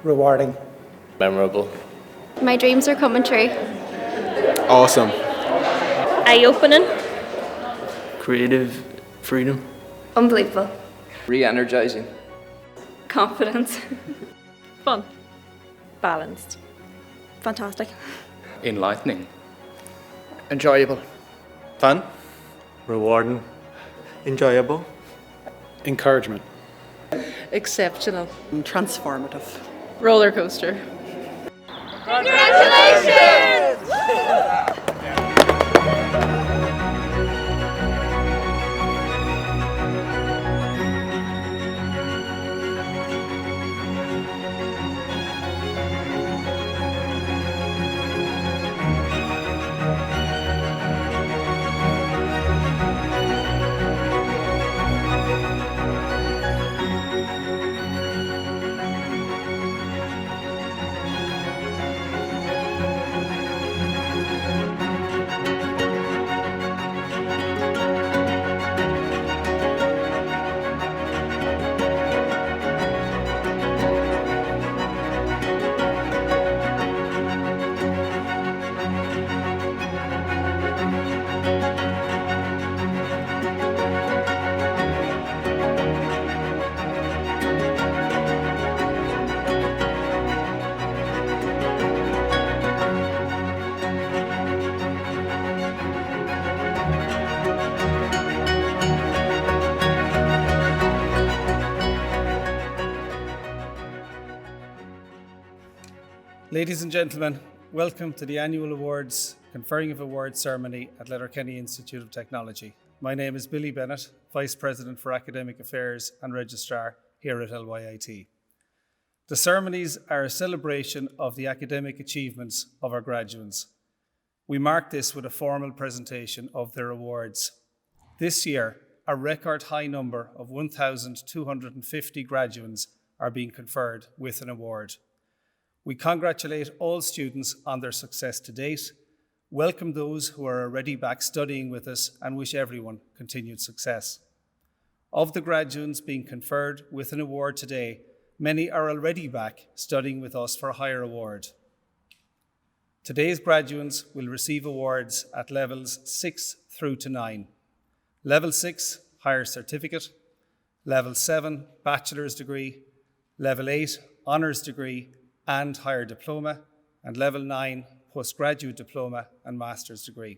Rewarding. Memorable. My dreams are coming true. Awesome. Eye-opening. Creative freedom. Unbelievable. Re-energizing. Confidence. Fun. Balanced. Fantastic. Enlightening. Enjoyable. Fun. Rewarding. Enjoyable. Encouragement. Exceptional. Transformative. Roller coaster. Ladies and gentlemen, welcome to the annual Conferring of Awards ceremony at Letterkenny Institute of Technology. My name is Billy Bennett, Vice President for Academic Affairs and Registrar here at LYIT. The ceremonies are a celebration of the academic achievements of our graduates. We mark this with a formal presentation of their awards. This year, a record high number of 1,250 graduates are being conferred with an award. We congratulate all students on their success to date, welcome those who are already back studying with us, and wish everyone continued success. Of the graduates being conferred with an award today, many are already back studying with us for a higher award. Today's graduates will receive awards at levels 6 through to 9. Level 6, Higher Certificate. Level 7, Bachelor's Degree. Level 8, Honours Degree and Higher Diploma, and Level 9, Postgraduate Diploma and Master's Degree.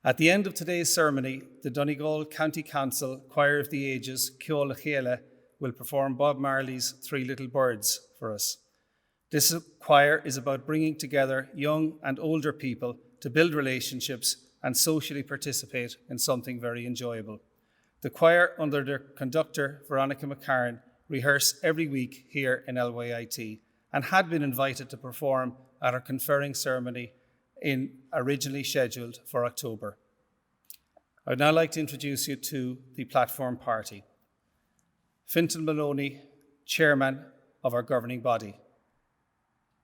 At the end of today's ceremony, the Donegal County Council Choir of the Ages, Ceol Chéile, will perform Bob Marley's Three Little Birds for us. This choir is about bringing together young and older people to build relationships and socially participate in something very enjoyable. The choir, under their conductor, Veronica McCarran, rehearse every week here in LYIT and had been invited to perform at our conferring ceremony originally scheduled for October. I'd now like to introduce you to the platform party. Fintan Maloney, Chairman of our governing body.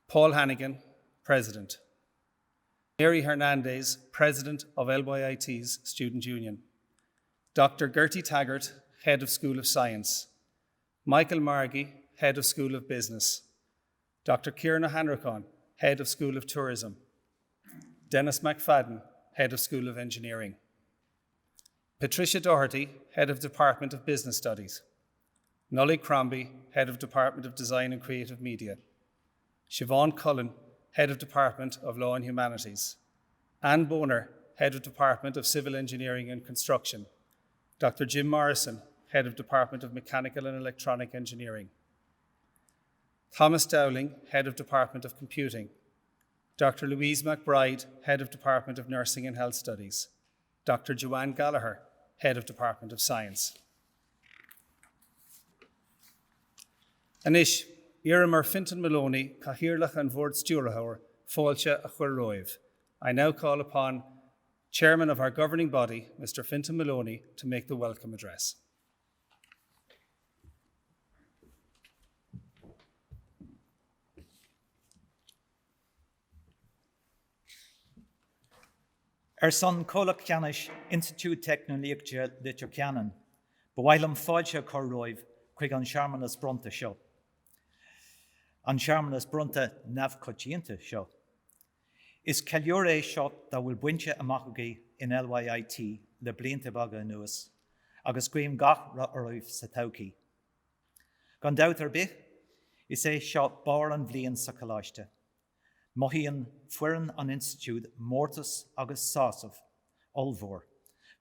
Paul Hannigan, President. Mary Hernandez, President of LYIT's Student Union. Dr. Gertie Taggart, Head of School of Science. Michael Margie, Head of School of Business. Dr. Kieran O'Hanrahan, Head of School of Tourism. Dennis McFadden, Head of School of Engineering. Patricia Doherty, Head of Department of Business Studies. Nolly Crombie, Head of Department of Design and Creative Media. Siobhan Cullen, Head of Department of Law and Humanities. Anne Boner, Head of Department of Civil Engineering and Construction. Dr. Jim Morrison, Head of Department of Mechanical and Electronic Engineering. Thomas Dowling, Head of Department of Computing. Dr. Louise McBride, Head of Department of Nursing and Health Studies. Dr. Joanne Gallagher, Head of Department of Science. Anish, Iramar Fintan Maloney, Cahirlach and Vord Sturahour, Fáilte a Chur Roimh. I now call upon Chairman of our governing body, Mr. Fintan Maloney, to make the welcome address. Son Colach Ceannis Institute Technolíochta Litir Ceannan, Bhailam Fáilte Chur Roimh, chuig an Searmanas Bronta seo. An seamarnas brunta navcoitianta seo. Is ceiliúr seo that will buinte amachagaí in LYIT le blianta baga nuas, agus cuim gach roibh sa tauci. Gan dautar bith, is seo bar an bblion sa coláiste. Mohíon fuireann an Institute mórtas agus sásamh, olmhór,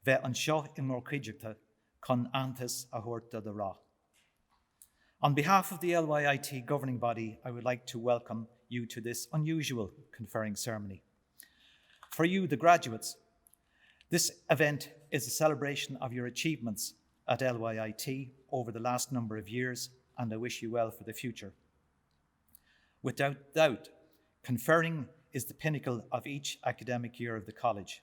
bheith an seo in mór crídeachta chun antas a thuirta de rá. On behalf of the LYIT governing body, I would like to welcome you to this unusual conferring ceremony. For you, the graduates, this event is a celebration of your achievements at LYIT over the last number of years, and I wish you well for the future. Without doubt, conferring is the pinnacle of each academic year of the college.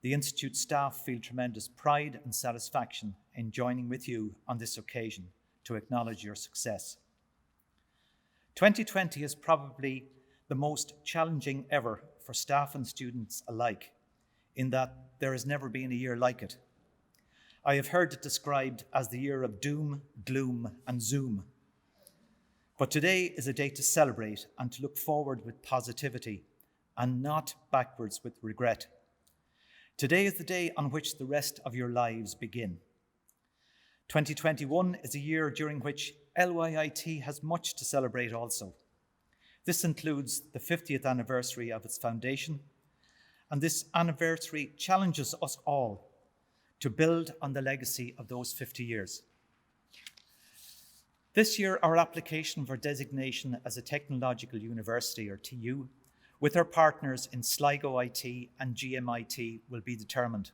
The Institute staff feel tremendous pride and satisfaction in joining with you on this occasion to acknowledge your success. 2020 is probably the most challenging ever for staff and students alike, in that there has never been a year like it. I have heard it described as the year of doom, gloom, and Zoom. But today is a day to celebrate and to look forward with positivity and not backwards with regret. Today is the day on which the rest of your lives begin. 2021 is a year during which LYIT has much to celebrate also. This includes the 50th anniversary of its foundation, and this anniversary challenges us all to build on the legacy of those 50 years. This year, our application for designation as a technological university, or TU, with our partners in Sligo IT and GMIT will be determined.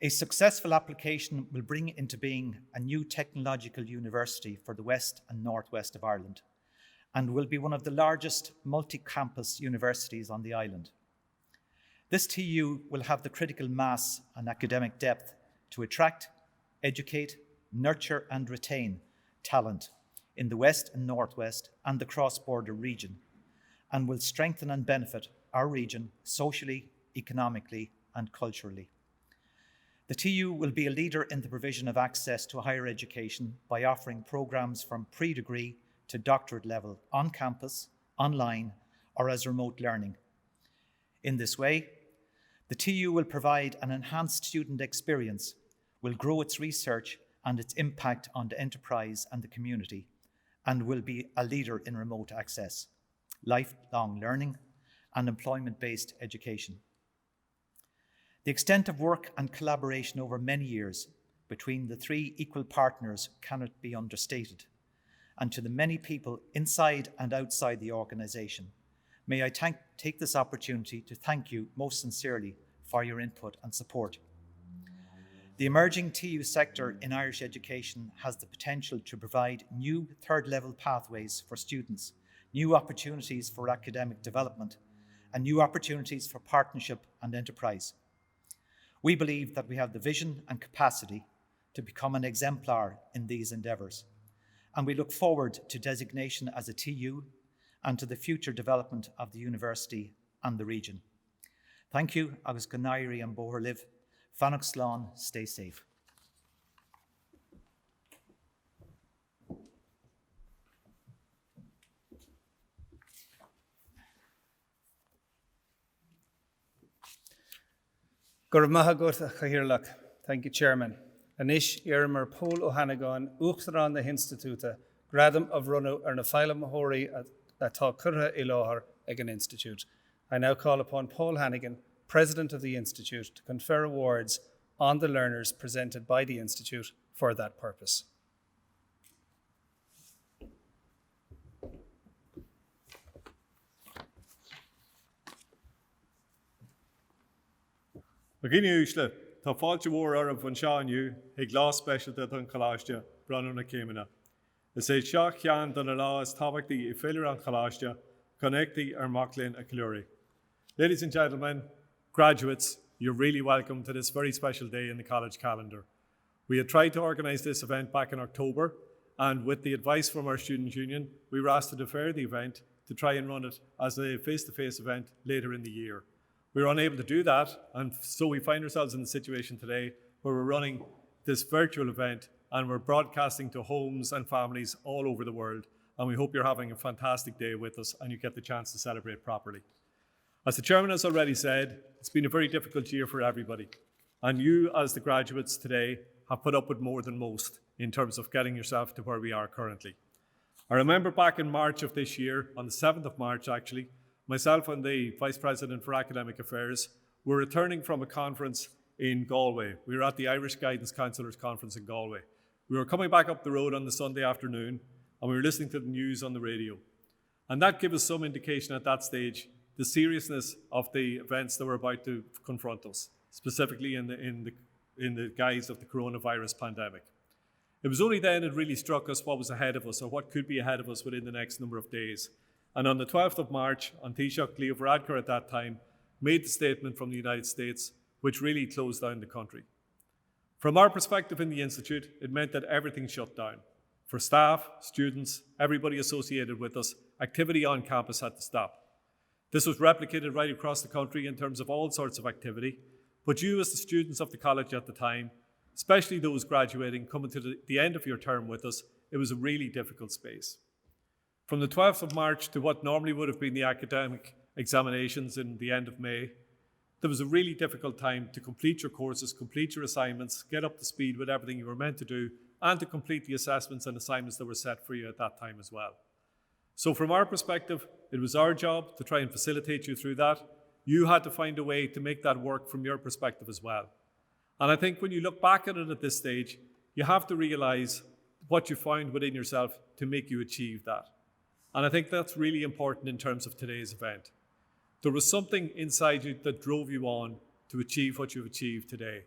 A successful application will bring into being a new technological university for the West and Northwest of Ireland, and will be one of the largest multi-campus universities on the island. This TU will have the critical mass and academic depth to attract, educate, nurture and retain talent in the West and Northwest and the cross-border region, and will strengthen and benefit our region socially, economically and culturally. The TU will be a leader in the provision of access to higher education by offering programs from pre-degree to doctorate level on campus, online or as remote learning. In this way, the TU will provide an enhanced student experience, will grow its research and its impact on the enterprise and the community, and will be a leader in remote access, lifelong learning, and employment-based education. The extent of work and collaboration over many years between the three equal partners cannot be understated. And to the many people inside and outside the organisation, may I take this opportunity to thank you most sincerely for your input and support. The emerging TU sector in Irish education has the potential to provide new third-level pathways for students, new opportunities for academic development, and new opportunities for partnership and enterprise. We believe that we have the vision and capacity to become an exemplar in these endeavours, and we look forward to designation as a TU and to the future development of the university and the region. Thank you, agus go nairi an bóthar live. Fannach Slán, stay safe. Gurb Mahagurtha Chahirlach. Thank you, Chairman. Anish Irmer Paul O'Hannigan, Uachtaran the Institute, Gradam of Runno ar na Fáile Mahori at Curra Ilohar Egan Institute. I now call upon Paul Hannigan, President of the Institute, to confer awards on the learners presented by the Institute for that purpose. Begin usually, tá fáilte mór ar an bhain seáinniu, ag lá speisialta an choláiste breanú na céimena. Is é seo cheann don na lá is tábhachtaí I féilear an choláiste, connectaí ar maclainn a clúirí. Ladies and gentlemen, graduates, you're really welcome to this very special day in the college calendar. We had tried to organise this event back in October, and with the advice from our Students' Union, we were asked to defer the event to try and run it as a face-to-face event later in the year. We were unable to do that, and so we find ourselves in the situation today where we're running this virtual event and we're broadcasting to homes and families all over the world. and we hope you're having a fantastic day with us and you get the chance to celebrate properly. As the Chairman has already said, it's been a very difficult year for everybody, and you as the graduates today have put up with more than most in terms of getting yourself to where we are currently. I remember back in March of this year, on the 7th of March actually, myself and the Vice President for Academic Affairs were returning from a conference in Galway. We were at the Irish Guidance Counsellors Conference in Galway. We were coming back up the road on the Sunday afternoon and we were listening to the news on the radio. And that gave us some indication at that stage the seriousness of the events that were about to confront us, specifically in the guise of the coronavirus pandemic. It was only then it really struck us what was ahead of us, or what could be ahead of us within the next number of days. And on the 12th of March, an Taoiseach Leo Varadkar at that time made the statement from the United States, which really closed down the country. From our perspective in the Institute, it meant that everything shut down. For staff, students, everybody associated with us, activity on campus had to stop. This was replicated right across the country in terms of all sorts of activity, but you as the students of the college at the time, especially those graduating, coming to the end of your term with us, it was a really difficult space. From the 12th of March to what normally would have been the academic examinations in the end of May, there was a really difficult time to complete your courses, complete your assignments, get up to speed with everything you were meant to do, and to complete the assessments and assignments that were set for you at that time as well. So from our perspective, it was our job to try and facilitate you through that. You had to find a way to make that work from your perspective as well. And I think when you look back at it at this stage, you have to realize what you found within yourself to make you achieve that. And I think that's really important in terms of today's event. There was something inside you that drove you on to achieve what you've achieved today.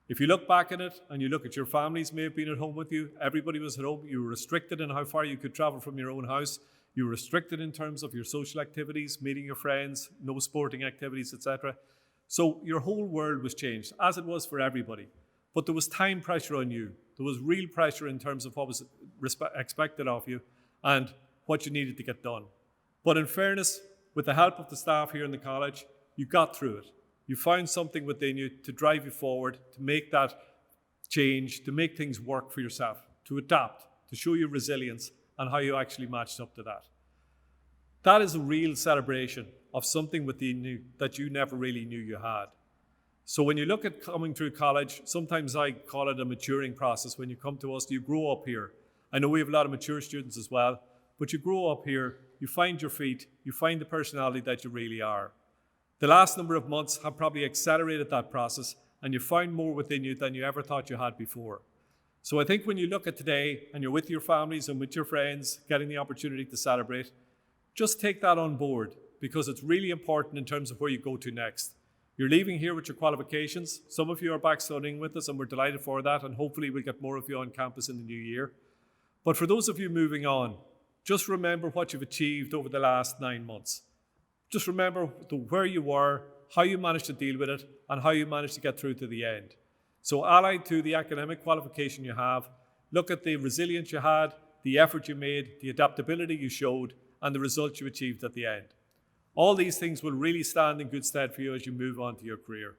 If you look back at it and you look at your families may have been at home with you, everybody was at home, you were restricted in how far you could travel from your own house, you were restricted in terms of your social activities, meeting your friends, no sporting activities, etc. So your whole world was changed, as it was for everybody. But there was time pressure on you. There was real pressure in terms of what was expected of you and what you needed to get done. But in fairness, with the help of the staff here in the college, you got through it. You found something within you to drive you forward, to make that change, to make things work for yourself, to adapt, to show you resilience and how you actually matched up to that. That is a real celebration of something within you that you never really knew you had. So when you look at coming through college, sometimes I call it a maturing process. When you come to us, you grow up here. I know we have a lot of mature students as well, but you grow up here, you find your feet, you find the personality that you really are. The last number of months have probably accelerated that process, and you find more within you than you ever thought you had before. So I think when you look at today and you're with your families and with your friends, getting the opportunity to celebrate, just take that on board, because it's really important in terms of where you go to next. You're leaving here with your qualifications. Some of you are back studying with us, and we're delighted for that, and hopefully we'll get more of you on campus in the new year. But for those of you moving on, just remember what you've achieved over the last 9 months. Just remember where you were, how you managed to deal with it, and how you managed to get through to the end. So allied to the academic qualification you have, look at the resilience you had, the effort you made, the adaptability you showed, and the results you achieved at the end. All these things will really stand in good stead for you as you move on to your career.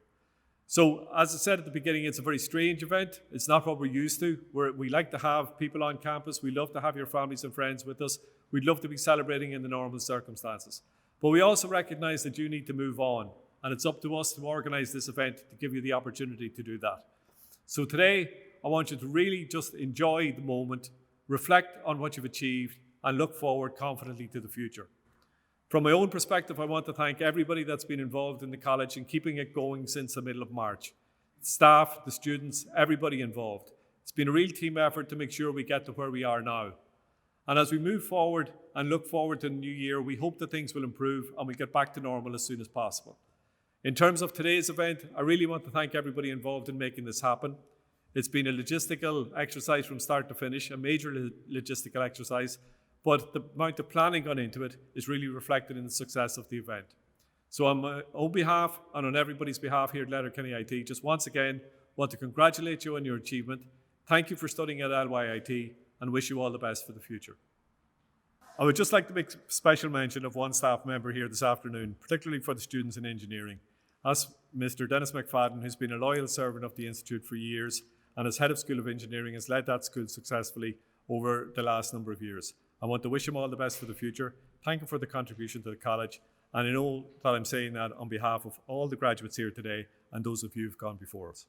So, as I said at the beginning, it's a very strange event. It's not what we're used to. We like to have people on campus. We love to have your families and friends with us. We'd love to be celebrating in the normal circumstances. But we also recognize that you need to move on, and it's up to us to organize this event to give you the opportunity to do that. So today, I want you to really just enjoy the moment, reflect on what you've achieved, and look forward confidently to the future. From my own perspective, I want to thank everybody that's been involved in the college in keeping it going since the middle of March. The staff, the students, everybody involved. It's been a real team effort to make sure we get to where we are now. And as we move forward and look forward to the new year, we hope that things will improve and we get back to normal as soon as possible. In terms of today's event, I really want to thank everybody involved in making this happen. It's been a logistical exercise from start to finish, a major logistical exercise, but the amount of planning gone into it is really reflected in the success of the event. So on my own behalf and on everybody's behalf here at Letterkenny IT, just once again, want to congratulate you on your achievement. Thank you for studying at LYIT and wish you all the best for the future. I would just like to make special mention of one staff member here this afternoon, particularly for the students in engineering. That's Mr. Dennis McFadden, who's been a loyal servant of the Institute for years and as Head of School of Engineering has led that school successfully over the last number of years. I want to wish them all the best for the future, thank them for the contribution to the college, and I know that I'm saying that on behalf of all the graduates here today and those of you who've gone before us.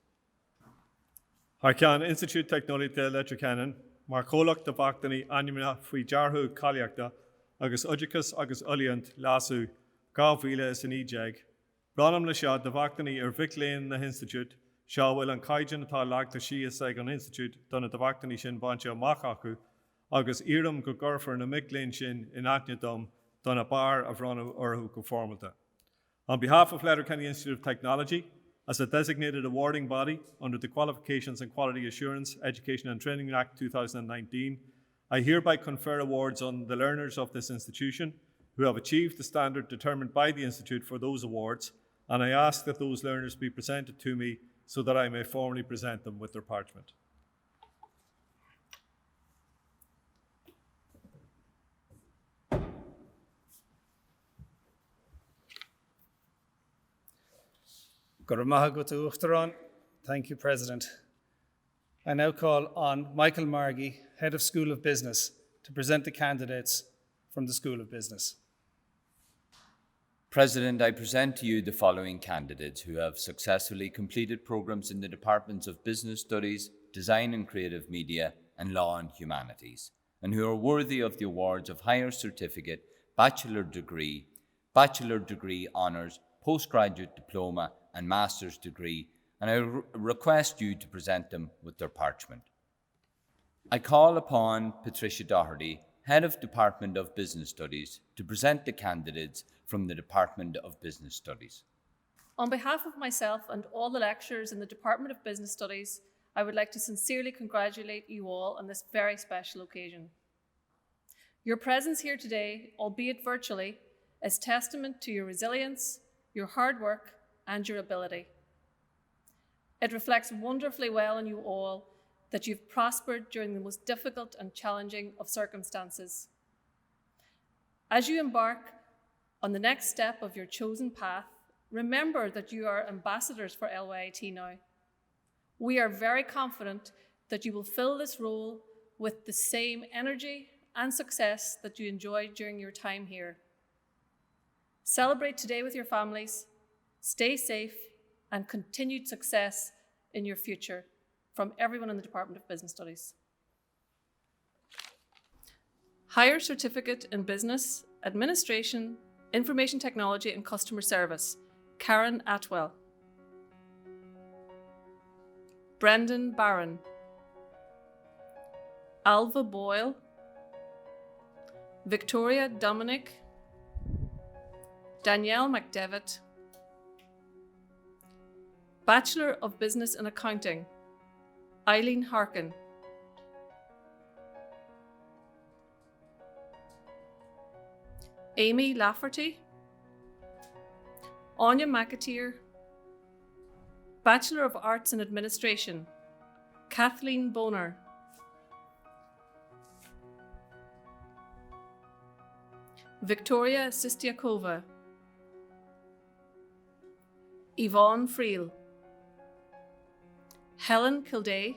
Harcan Institute Technology Letracanan, Marcolach de Bactani Animina Fui Jarhu Kaliakta, agus Ujicus agus Uliant Lasu, Gavila is an ejag. Branham Lashad de Bactani Vic Lane the Institute, Shawil and Kaijin Tal Lag the Shia Sagan Institute, done at the Bactani Shin Bancha Makaku, agus Iram Gugurfer na Mick Shin in Atnidum, done a bar of Rana Urhu Conformalta. On behalf of Letterkenny Institute of Technology, as a designated awarding body under the Qualifications and Quality Assurance Education and Training Act 2019, I hereby confer awards on the learners of this institution who have achieved the standard determined by the Institute for those awards, and I ask that those learners be presented to me so that I may formally present them with their parchment. Thank you, President. I now call on Michael Margie, Head of School of Business, to present the candidates from the School of Business. President, I present to you the following candidates who have successfully completed programs in the Departments of Business Studies, Design and Creative Media, and Law and Humanities, and who are worthy of the awards of Higher Certificate, Bachelor Degree Honours, Postgraduate Diploma, and Master's Degree, and I request you to present them with their parchment. I call upon Patricia Doherty, Head of Department of Business Studies, to present the candidates from the Department of Business Studies. On behalf of myself and all the lecturers in the Department of Business Studies, I would like to sincerely congratulate you all on this very special occasion. Your presence here today, albeit virtually, is testament to your resilience, your hard work, and your ability. It reflects wonderfully well on you all that you've prospered during the most difficult and challenging of circumstances. As you embark on the next step of your chosen path, remember that you are ambassadors for LYIT now. We are very confident that you will fill this role with the same energy and success that you enjoyed during your time here. Celebrate today with your families, stay safe, and continued success in your future from everyone in the Department of Business Studies. Higher Certificate in Business, Administration, Information Technology and Customer Service, Karen Atwell. Brendan Barron. Alva Boyle. Victoria Dominic. Danielle McDevitt. Bachelor of Business in Accounting, Eileen Harkin. Amy Lafferty. Anya McAteer. Bachelor of Arts in Administration, Kathleen Boner. Victoria Sistiakova. Yvonne Friel. Helen Kilday.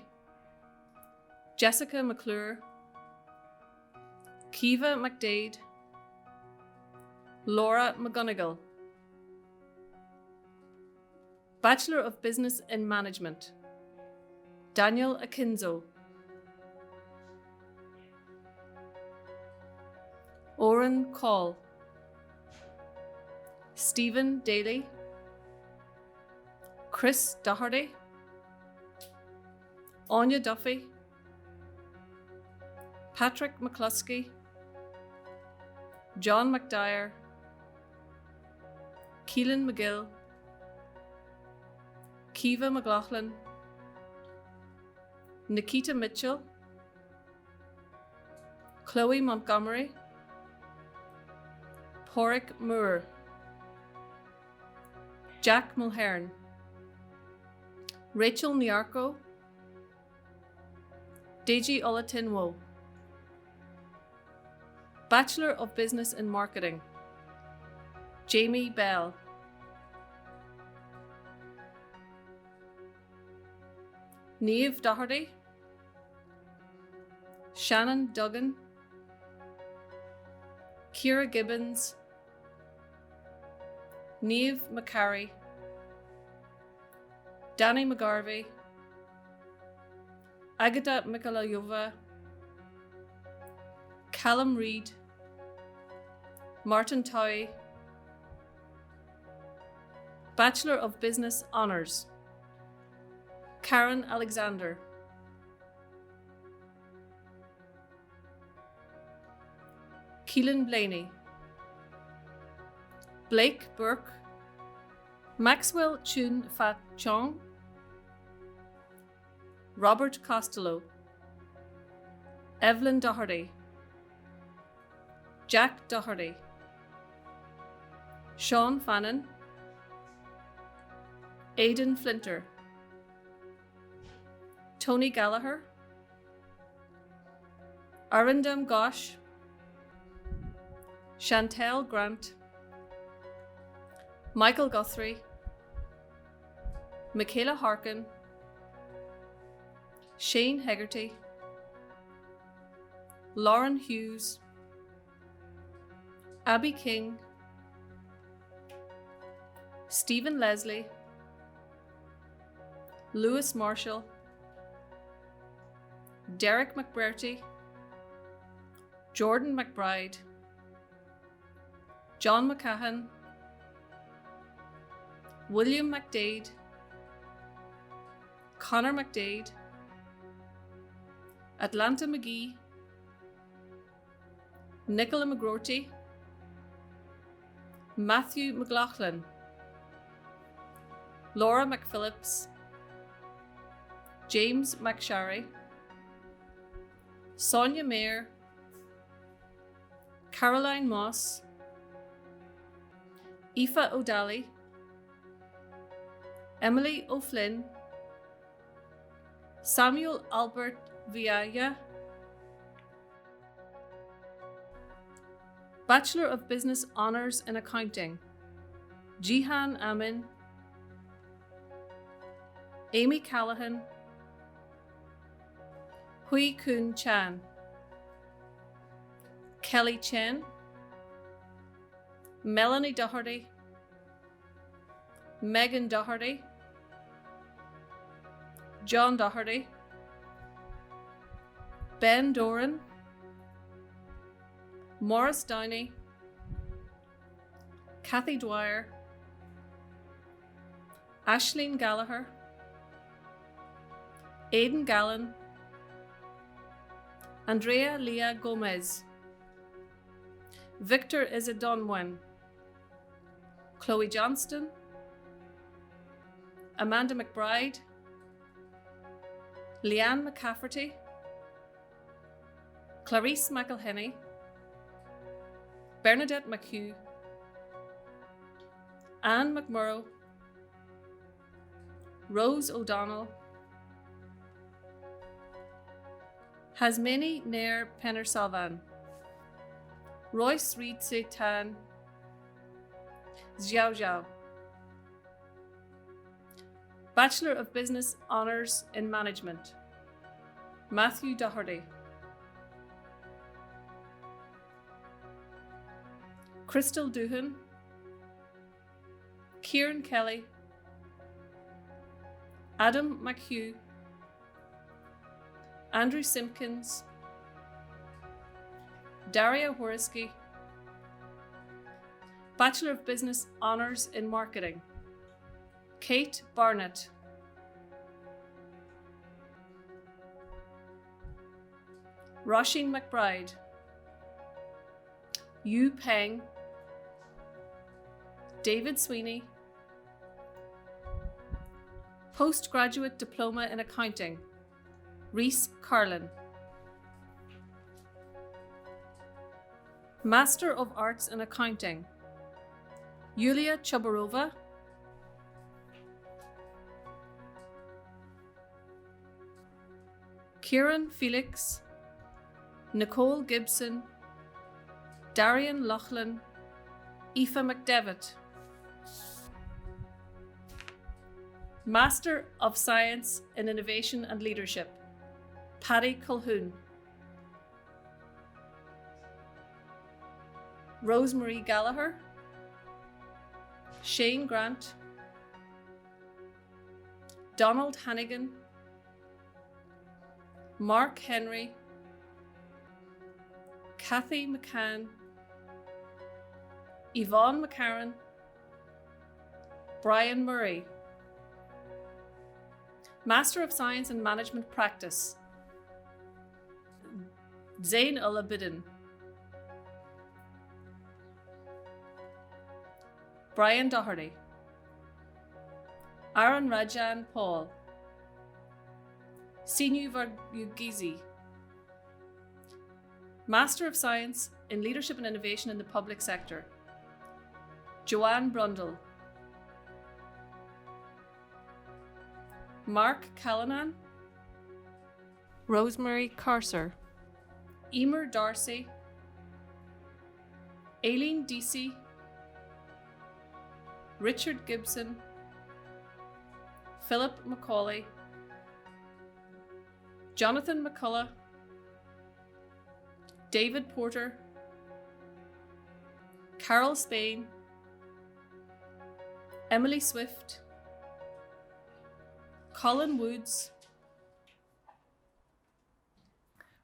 Jessica McClure. Kiva McDade. Laura McGonigal. Bachelor of Business in Management, Daniel Akinzo. Oren Call. Stephen Daly. Chris Doherty. Anya Duffy. Patrick McCluskey. John McDyer. Keelan McGill. Kiva McLaughlin. Nikita Mitchell. Chloe Montgomery. Porrick Moore. Jack Mulhern. Rachel Nyarko. Deji Olatinwo. Bachelor of Business in Marketing, Jamie Bell. Niamh Doherty. Shannon Duggan. Ciara Gibbons, Niamh McCarry, Danny McGarvey, Agata Mikolayova, Callum Reid, Martin Towie, Bachelor of Business Honours, Karen Alexander, Keelan Blaney, Blake Burke, Maxwell Chun Fat Chong, Robert Costello, Evelyn Doherty, Jack Doherty, Sean Fannin, Aidan Flinter, Tony Gallagher, Arindam Ghosh, Chantel Grant, Michael Guthrie, Michaela Harkin, Shane Hegarty, Lauren Hughes, Abby King, Stephen Leslie, Lewis Marshall, Derek McBrearty, Jordan McBride, John McCahan, William McDade, Connor McDade, Atlanta McGee, Nicola McGroarty, Matthew McLaughlin, Laura McPhillips, James McSharry, Sonia Mayer, Caroline Moss, Aoife O'Daly, Emily O'Flynn, Samuel Albert Vialla, Bachelor of Business Honours in Accounting, Jihan Amin, Amy Callahan, Hui Kun Chan, Kelly Chen, Melanie Doherty, Megan Doherty, John Doherty, Ben Doran, Morris Downey, Kathy Dwyer, Ashleen Gallagher, Aidan Gallen, Andrea Leah Gomez, Victor Isidonwen, Chloe Johnston, Amanda McBride, Leanne McCafferty, Clarice McElhenney, Bernadette McHugh, Anne McMurrow, Rose O'Donnell, Hasmini Nair Penner-Salvan, Royce Reed Seitan, Xiao Zhao. Bachelor of Business Honours in Management, Matthew Doherty, Crystal Doohan, Kieran Kelly, Adam McHugh, Andrew Simpkins, Daria Horisky. Bachelor of Business Honours in Marketing, Kate Barnett, Roisin McBride, Yu Peng, David Sweeney, Postgraduate Diploma in Accounting, Reese Carlin, Master of Arts in Accounting, Yulia Chabarova, Kieran Felix, Nicole Gibson, Darian Loughlin, Aoife McDevitt. Master of Science in Innovation and Leadership, Paddy Colhoun. Rosemary Gallagher, Shane Grant, Donald Hannigan, Mark Henry, Kathy McCann, Yvonne McCarran, Brian Murray. Master of Science in Management Practice, Zain Ulabidin, Brian Doherty, Aaron Rajan Paul, Sinu Varghese, Master of Science in Leadership and Innovation in the Public Sector, Joanne Brundle, Mark Callanan, Rosemary Carcer, Emer Darcy, Aileen Deasy, Richard Gibson, Philip McCauley, Jonathan McCullough, David Porter, Carol Spain, Emily Swift, Colin Woods.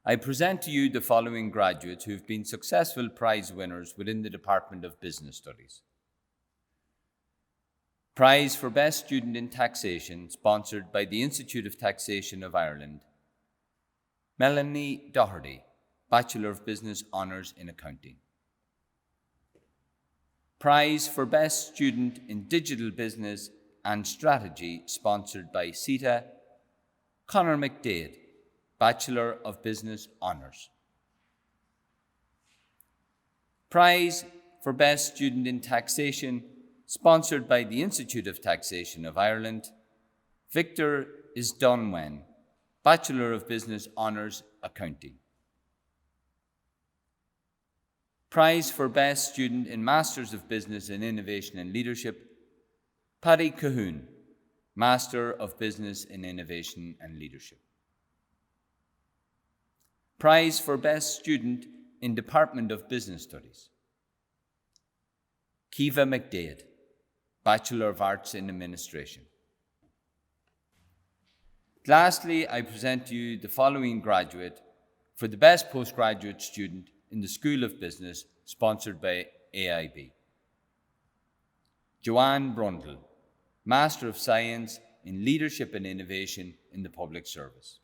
I present to you the following graduates who have been successful prize winners within the Department of Business Studies. Prize for Best Student in Taxation, sponsored by the Institute of Taxation of Ireland. Melanie Doherty, Bachelor of Business Honours in Accounting. Prize for Best Student in Digital Business and Strategy, sponsored by CETA. Conor McDade, Bachelor of Business Honours. Prize for Best Student in Taxation, sponsored by the Institute of Taxation of Ireland. Victor Isdonwen, Bachelor of Business Honours, Accounting. Prize for Best Student in Masters of Business in Innovation and Leadership, Paddy Cahoon, Master of Business in Innovation and Leadership. Prize for Best Student in Department of Business Studies, Kiva McDade, Bachelor of Arts in Administration. Lastly, I present to you the following graduate for the Best Postgraduate Student in the School of Business, sponsored by AIB. Joanne Brundle, Master of Science in Leadership and Innovation in the Public Service.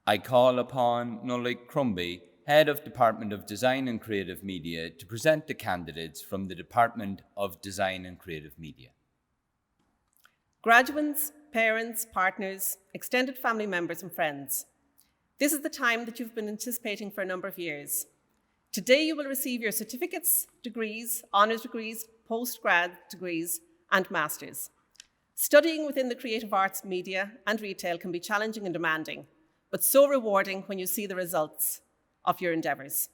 I call upon Nolik Crumby, Head of Department of Design and Creative Media, to present the candidates from the Department of Design and Creative Media. Graduates, parents, partners, extended family members and friends, this is the time that you've been anticipating for a number of years. Today you will receive your certificates, degrees, honours degrees, postgrad degrees and masters. Studying within the creative arts, media and retail can be challenging and demanding, but so rewarding when you see the results of your endeavours.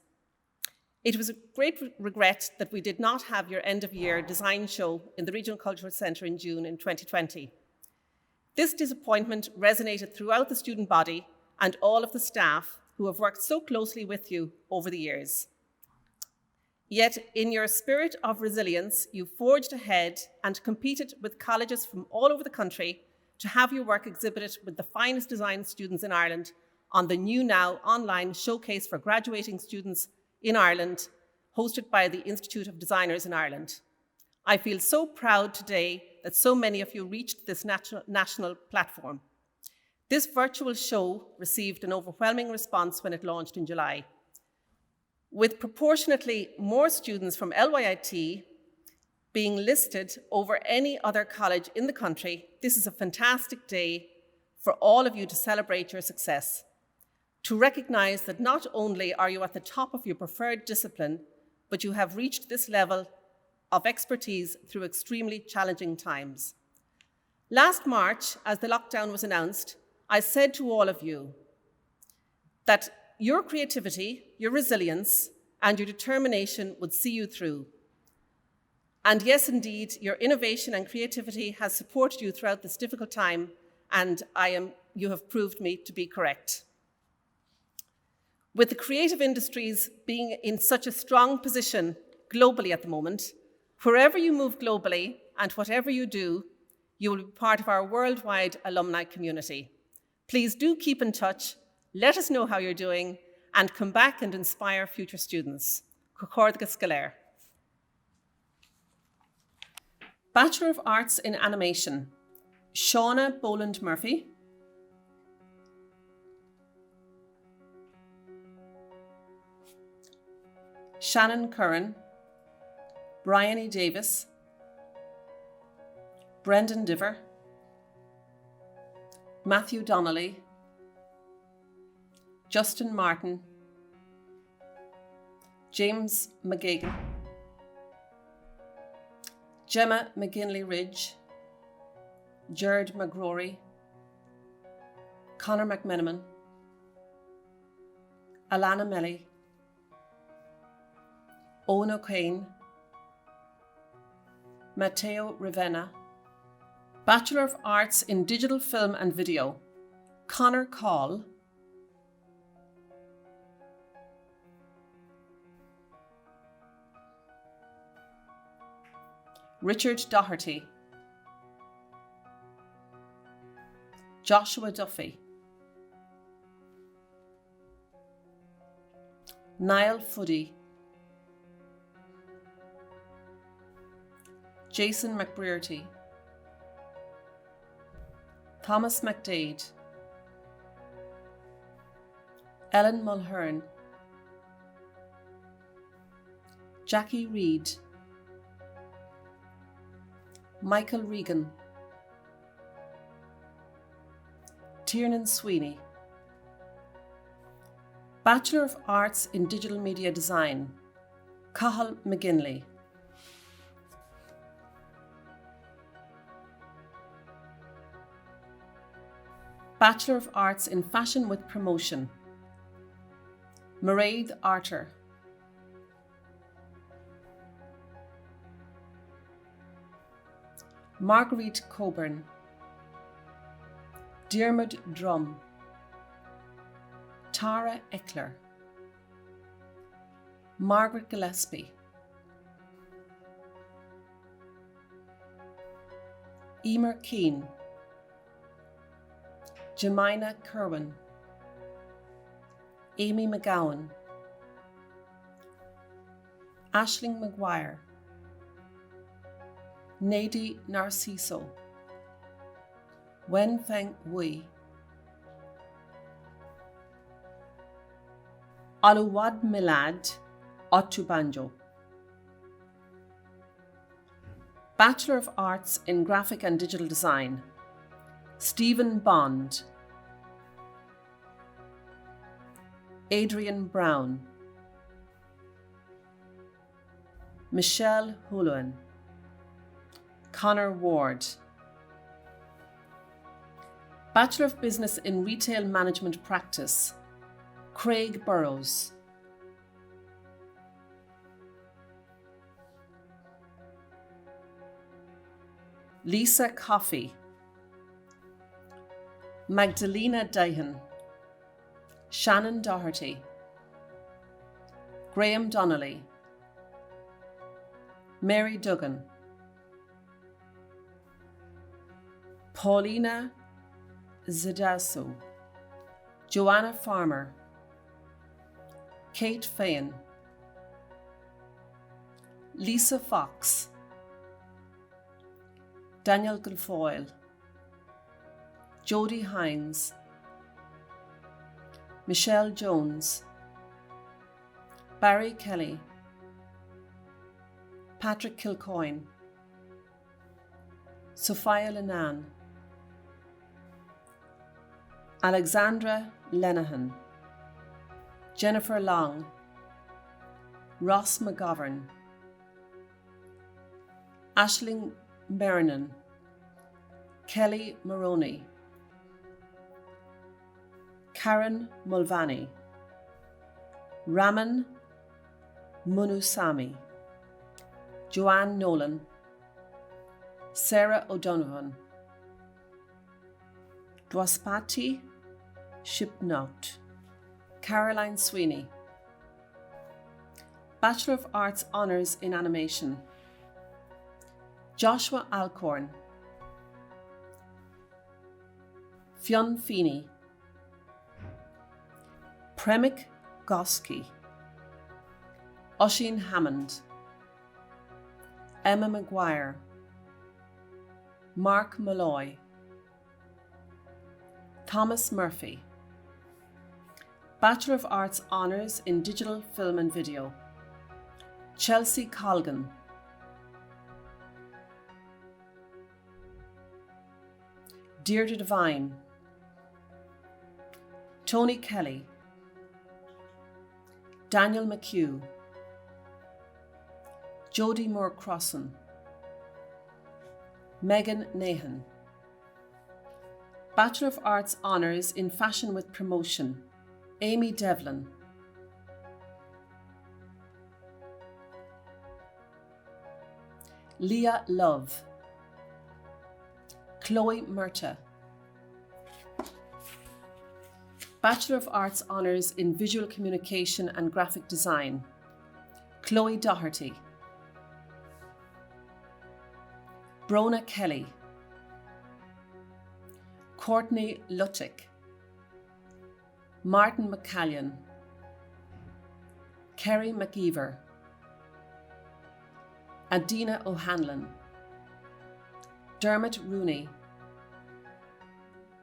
It was a great regret that we did not have your end-of-year design show in the Regional Cultural Centre in June in 2020. This disappointment resonated throughout the student body and all of the staff who have worked so closely with you over the years. Yet, in your spirit of resilience, you forged ahead and competed with colleges from all over the country to have your work exhibited with the finest design students in Ireland on the new now online showcase for graduating students in Ireland, hosted by the Institute of Designers in Ireland. I feel so proud today that so many of you reached this national platform. This virtual show received an overwhelming response when it launched in July. With proportionately more students from LYIT being listed over any other college in the country, this is a fantastic day for all of you to celebrate your success, to recognise that not only are you at the top of your preferred discipline, but you have reached this level of expertise through extremely challenging times. Last March, as the lockdown was announced, I said to all of you that your creativity, your resilience, and your determination would see you through. And yes, indeed, your innovation and creativity has supported you throughout this difficult time, and you have proved me to be correct. With the creative industries being in such a strong position globally at the moment, wherever you move globally and whatever you do, you will be part of our worldwide alumni community. Please do keep in touch, let us know how you're doing, and come back and inspire future students. Cocordga Scalair. Bachelor of Arts in Animation, Shauna Boland Murphy. Shannon Curran, Brian E. Davis, Brendan Diver, Matthew Donnelly, Justin Martin, James McGagan, Gemma McGinley Ridge, Jared McGrory, Conor McMenamin, Alana Melly, Owen O'Kane, Matteo Ravenna. Bachelor of Arts in Digital Film and Video, Conor Call, Richard Doherty, Joshua Duffy, Niall Fuddy, Jason McBrearty, Thomas McDade, Ellen Mulhern, Jackie Reid, Michael Regan, Tiernan Sweeney. Bachelor of Arts in Digital Media Design, Cathal McGinley. Bachelor of Arts in Fashion with Promotion, Mairead Arter, Marguerite Coburn, Diarmuid Drum, Tara Eckler, Margaret Gillespie, Emer Keane, Jemina Kerwin, Amy McGowan, Aisling McGuire, Nadi Narciso, Wen Feng Wei, Aluwad Milad Otubanjo. Bachelor of Arts in Graphic and Digital Design, Stephen Bond, Adrian Brown, Michelle Houlihan, Connor Ward. Bachelor of Business in Retail Management Practice, Craig Burrows, Lisa Coffey, Magdalena Dyhan, Shannon Doherty, Graham Donnelly, Mary Duggan, Paulina Zidaso, Joanna Farmer, Kate Fayen, Lisa Fox, Daniel Guilfoyle, Jodie Hines, Michelle Jones, Barry Kelly, Patrick Kilcoyne, Sophia Lenan, Alexandra Lenehan, Jennifer Long, Ross McGovern, Aisling Merrinan, Kelly Maroney, Karen Mulvaney, Raman Munusamy, Joanne Nolan, Sarah O'Donovan, Dwaspati Shipnaut, Caroline Sweeney. Bachelor of Arts Honours in Animation. Joshua Alcorn. Fionn Feeney. Premick Goski. Oisin Hammond. Emma Maguire. Mark Malloy. Thomas Murphy. Bachelor of Arts Honours in Digital Film and Video. Chelsea Colgan. Deirdre Devine. Tony Kelly. Daniel McHugh. Jodie Moore Crossan. Megan Nahan. Bachelor of Arts Honours in Fashion with Promotion. Amy Devlin. Leah Love. Chloe Murta. Bachelor of Arts Honours in Visual Communication and Graphic Design. Chloe Doherty. Brona Kelly. Courtney Luttick. Martin McCallion. Kerry McEver. Adina O'Hanlon. Dermot Rooney.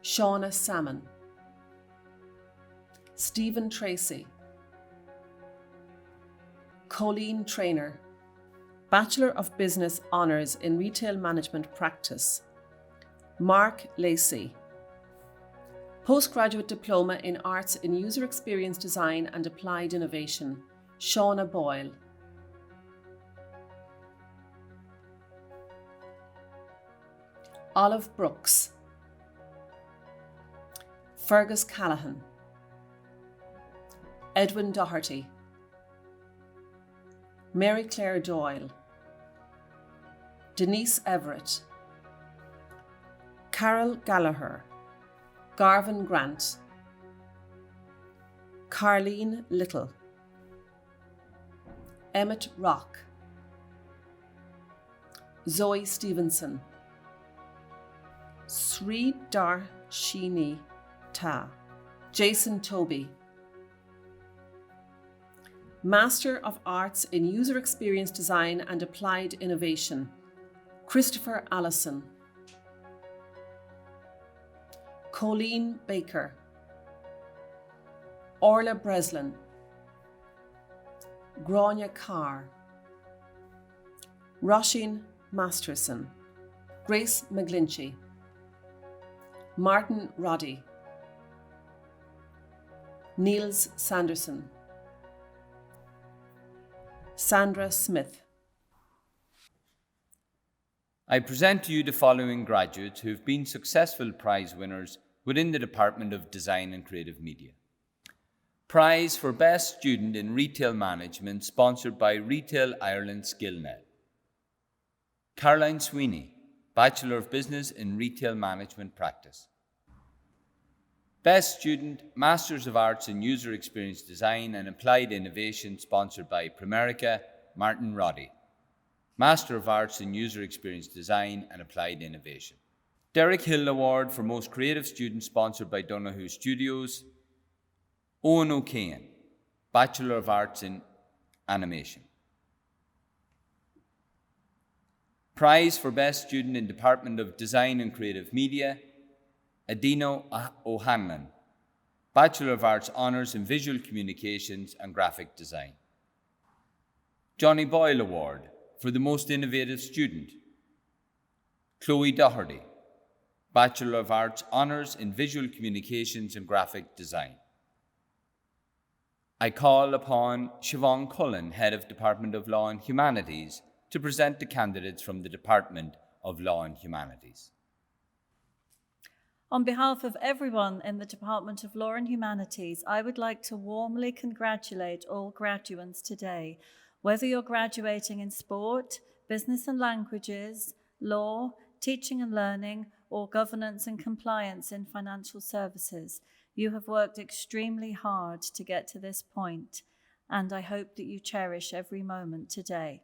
Shauna Salmon. Stephen Tracy. Colleen Traynor. Bachelor of Business Honours in Retail Management Practice. Mark Lacey. Postgraduate Diploma in Arts in User Experience Design and Applied Innovation. Shauna Boyle. Olive Brooks. Fergus Callaghan. Edwin Doherty. Mary Claire Doyle. Denise Everett. Carol Gallagher. Garvin Grant. Carleen Little. Emmett Rock. Zoe Stevenson. Sri Darshini Ta. Jason Toby. Master of Arts in User Experience Design and Applied Innovation. Christopher Allison. Colleen Baker. Orla Breslin. Grania Carr. Roisin Masterson. Grace McGlinchey. Martin Roddy. Niels Sanderson. Sandra Smith. I present to you the following graduates who have been successful prize winners within the Department of Design and Creative Media. Prize for Best Student in Retail Management, sponsored by Retail Ireland SkillNet. Caroline Sweeney, Bachelor of Business in Retail Management Practice. Best Student, Masters of Arts in User Experience Design and Applied Innovation, sponsored by Primerica, Martin Roddy. Master of Arts in User Experience Design and Applied Innovation. Derek Hill Award for Most Creative Student, sponsored by Donahue Studios. Owen O'Kane, Bachelor of Arts in Animation. Prize for Best Student in Department of Design and Creative Media, Adino O'Hanlon, Bachelor of Arts Honours in Visual Communications and Graphic Design. Johnny Boyle Award for the Most Innovative Student, Chloe Doherty, Bachelor of Arts Honours in Visual Communications and Graphic Design. I call upon Siobhan Cullen, Head of Department of Law and Humanities, to present the candidates from the Department of Law and Humanities. On behalf of everyone in the Department of Law and Humanities, I would like to warmly congratulate all graduates today, whether you're graduating in sport, business and languages, law, teaching and learning, or governance and compliance in financial services. You have worked extremely hard to get to this point, and I hope that you cherish every moment today.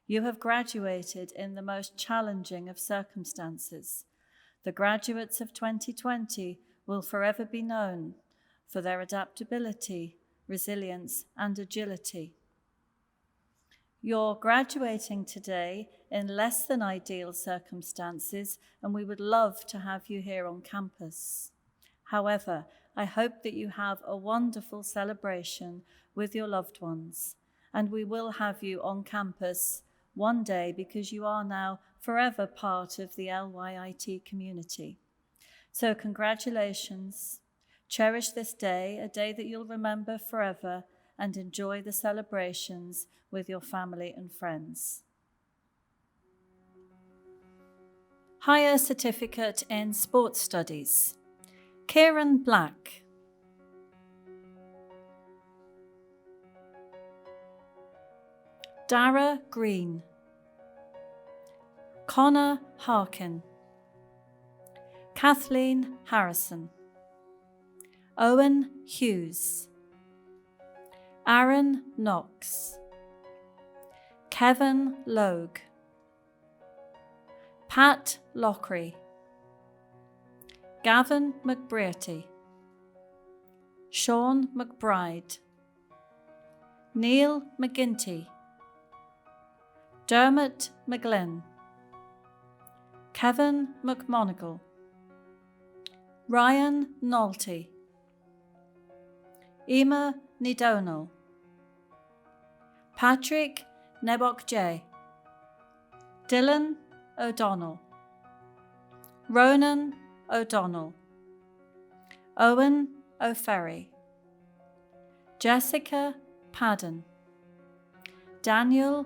You have graduated in the most challenging of circumstances. The graduates of 2020 will forever be known for their adaptability, resilience, and agility. You're graduating today in less than ideal circumstances, and we would love to have you here on campus. However, I hope that you have a wonderful celebration with your loved ones, and we will have you on campus one day because you are now forever part of the LYIT community. So congratulations. Cherish this day, a day that you'll remember forever, and enjoy the celebrations with your family and friends. Higher Certificate in Sports Studies. Kieran Black. Dara Green. Connor Harkin. Kathleen Harrison. Owen Hughes. Aaron Knox. Kevin Logue. Pat Lockery. Gavin McBrearty. Sean McBride. Neil McGinty. Dermot McGlynn. Kevin McMonigal. Ryan Nolte. Emma Nidonal. Patrick Nebok-J. Dylan O'Donnell. Ronan O'Donnell. Owen O'Ferry. Jessica Padden. Daniel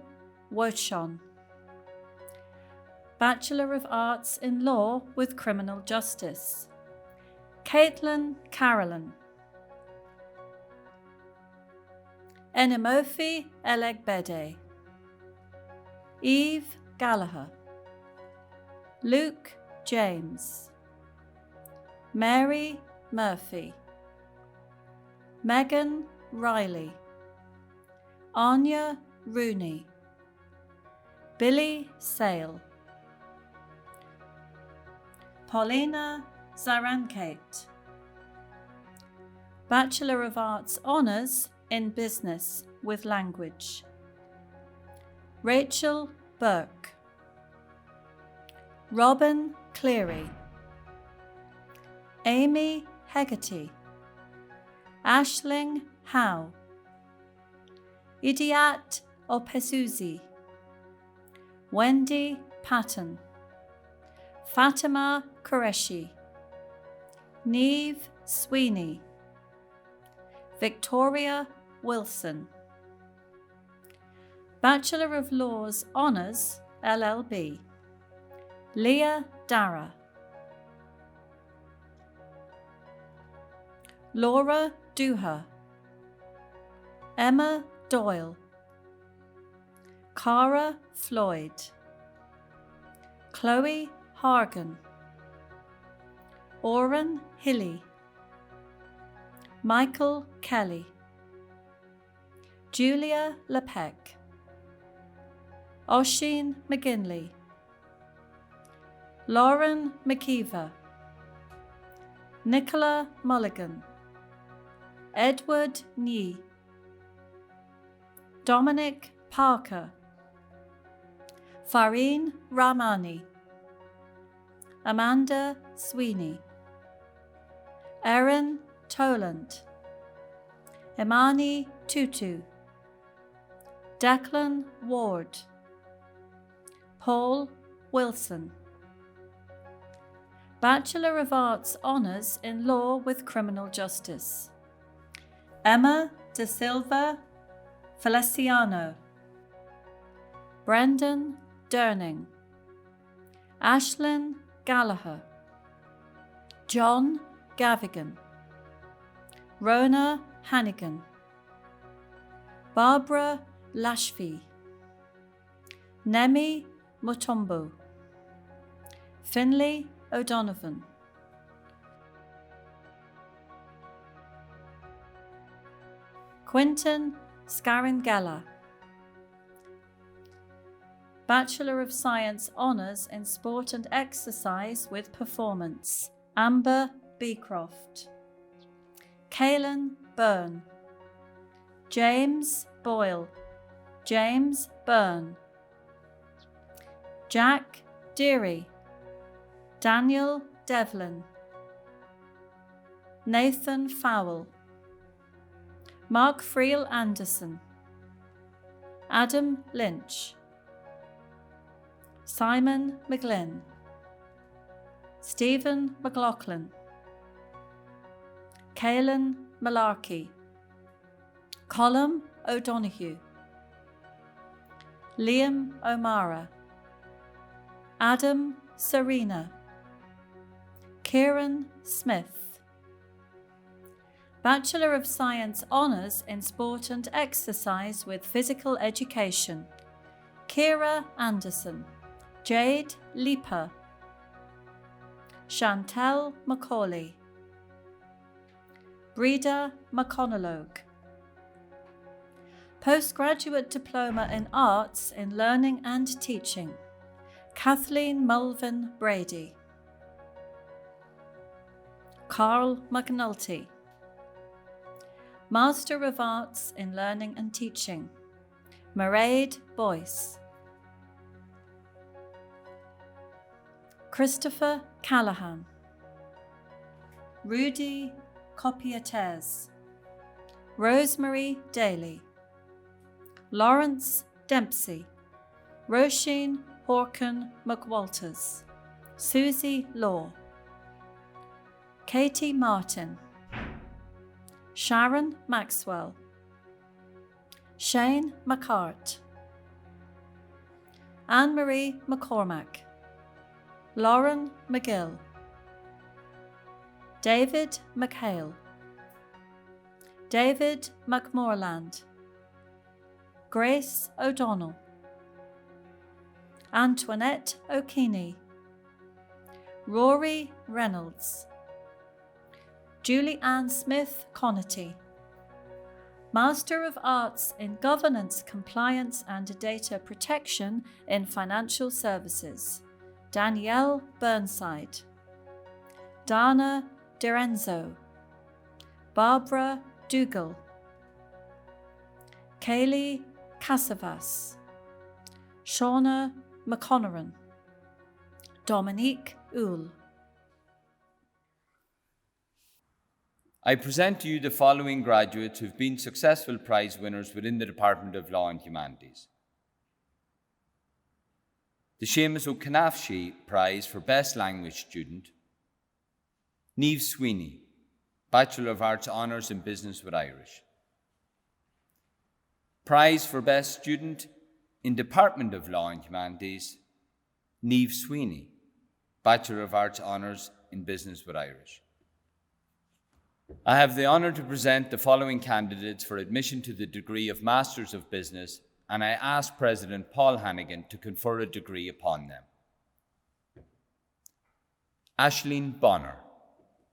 Wochon. Bachelor of Arts in Law with Criminal Justice. Caitlin Carolyn. Enimofi Elegbede. Eve Gallagher. Luke James. Mary Murphy. Megan Riley. Anya Rooney. Billy Sale. Paulina Zarankate. Bachelor of Arts Honours in Business with Language. Rachel Burke. Robin Cleary. Amy Hegarty. Aisling Howe. Idiat Opesuzi. Wendy Patton. Fatima Qureshi. Neve Sweeney. Victoria Wilson. Bachelor of Laws Honours, LLB. Leah Dara. Laura Duha. Emma Doyle. Cara Floyd. Chloe Hargan. Oren Hilly. Michael Kelly. Julia Lepec. Oisin McGinley. Lauren McKeever. Nicola Mulligan. Edward Nhee. Dominic Parker. Fareen Rahmani. Amanda Sweeney. Erin Toland. Imani Tutu. Declan Ward. Paul Wilson. Bachelor of Arts Honours in Law with Criminal Justice. Emma De Silva Feliciano. Brendan Durning. Ashlyn Gallagher. John Gavigan. Rona Hannigan. Barbara Lashvi. Nemi Mutombo. Finlay O'Donovan. Quinton Scarangella. Bachelor of Science Honours in Sport and Exercise with Performance, Amber Beecroft. Kaylin Byrne. James Boyle. James Byrne. Jack Deary. Daniel Devlin. Nathan Fowle. Mark Friel Anderson. Adam Lynch. Simon McGlynn. Stephen McLaughlin. Kaylin Malarkey. Colm O'Donoghue. Liam O'Mara. Adam Serena. Kieran Smith. Bachelor of Science Honours in Sport and Exercise with Physical Education, Kira Anderson. Jade Leeper. Chantel Macaulay. Breda McConalogue. Postgraduate Diploma in Arts in Learning and Teaching, Kathleen Mulvin Brady. Carl McNulty. Master of Arts in Learning and Teaching, Mairead Boyce. Christopher Callahan. Rudy Copiates. Rosemary Daly. Lawrence Dempsey. Roisin Horkin McWalters. Susie Law. Katie Martin. Sharon Maxwell. Shane McCart. Anne-Marie McCormack. Lauren McGill. David McHale. David McMorland. Grace O'Donnell. Antoinette O'Keaney. Rory Reynolds. Julie Ann Smith Connerty. Master of Arts in Governance, Compliance and Data Protection in Financial Services, Danielle Burnside. Dana Derenzo. Barbara Dougal. Kaylee Casavas. Shauna McConaran. Dominique Uhl. I present to you the following graduates who have been successful prize winners within the Department of Law and Humanities. The Seamus O'Canafshe Prize for Best Language Student, Niamh Sweeney, Bachelor of Arts Honours in Business with Irish. Prize for Best Student in Department of Law and Humanities, Niamh Sweeney, Bachelor of Arts Honours in Business with Irish. I have the honour to present the following candidates for admission to the degree of Masters of Business, and I ask President Paul Hannigan to confer a degree upon them. Aisling Bonner.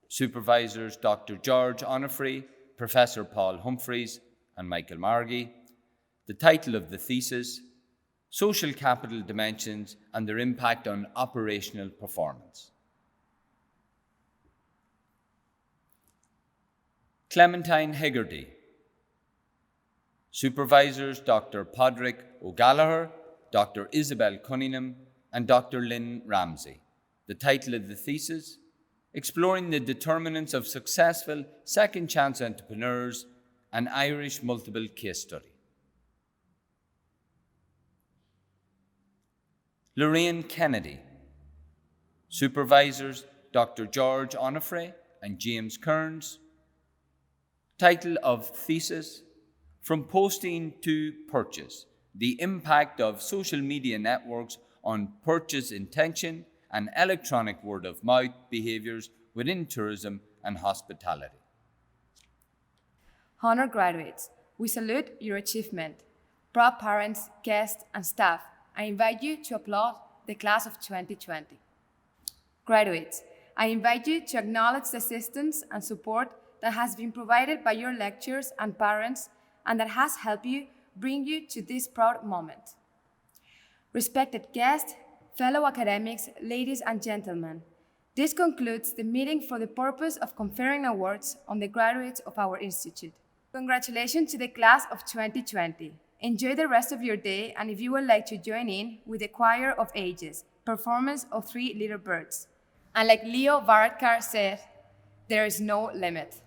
Supervisors Dr. George Onofrey, Professor Paul Humphreys and Michael Margie. The title of the thesis, Social Capital Dimensions and Their Impact on Operational Performance. Clementine Hegarty. Supervisors Dr. Podrick O'Gallagher, Dr. Isabel Cunningham, and Dr. Lynn Ramsey. The title of the thesis, Exploring the Determinants of Successful Second Chance Entrepreneurs, an Irish Multiple Case Study. Lorraine Kennedy. Supervisors Dr. George Onofrey and James Kearns. Title of thesis, From Posting to Purchase, the Impact of Social Media Networks on Purchase Intention and Electronic Word-of-Mouth Behaviours within Tourism and Hospitality. Honoured graduates, we salute your achievement. Proud parents, guests and staff, I invite you to applaud the class of 2020. Graduates, I invite you to acknowledge the assistance and support that has been provided by your lecturers and parents and that has helped you bring you to this proud moment. Respected guests, fellow academics, ladies and gentlemen, this concludes the meeting for the purpose of conferring awards on the graduates of our institute. Congratulations to the class of 2020. Enjoy the rest of your day, and if you would like to join in with the Choir of Ages, performance of Three Little Birds. And like Leo Varadkar said, there is no limit.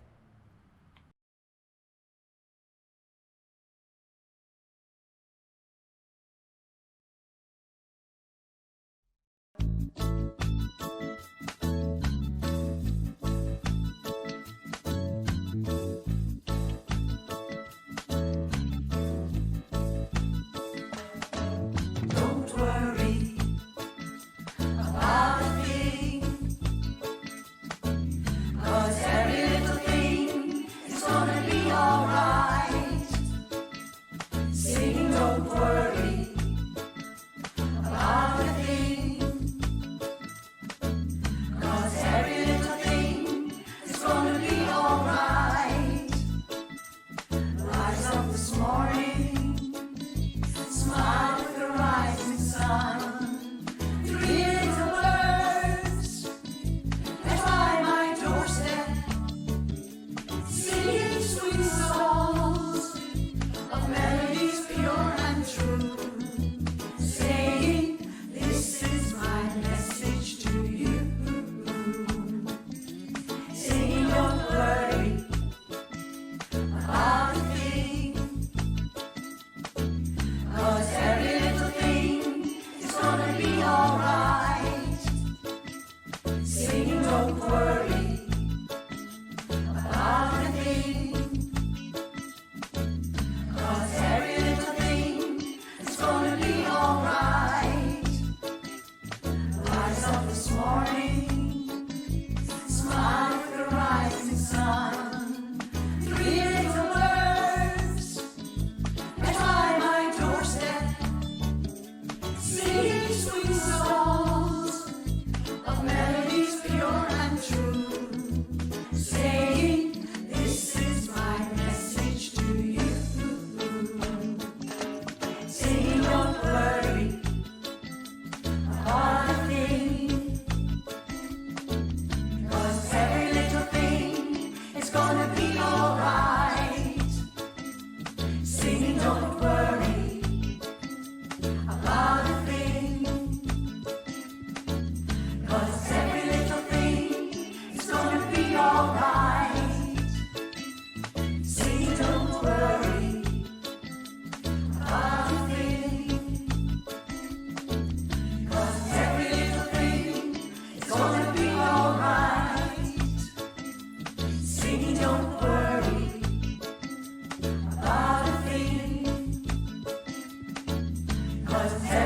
Cause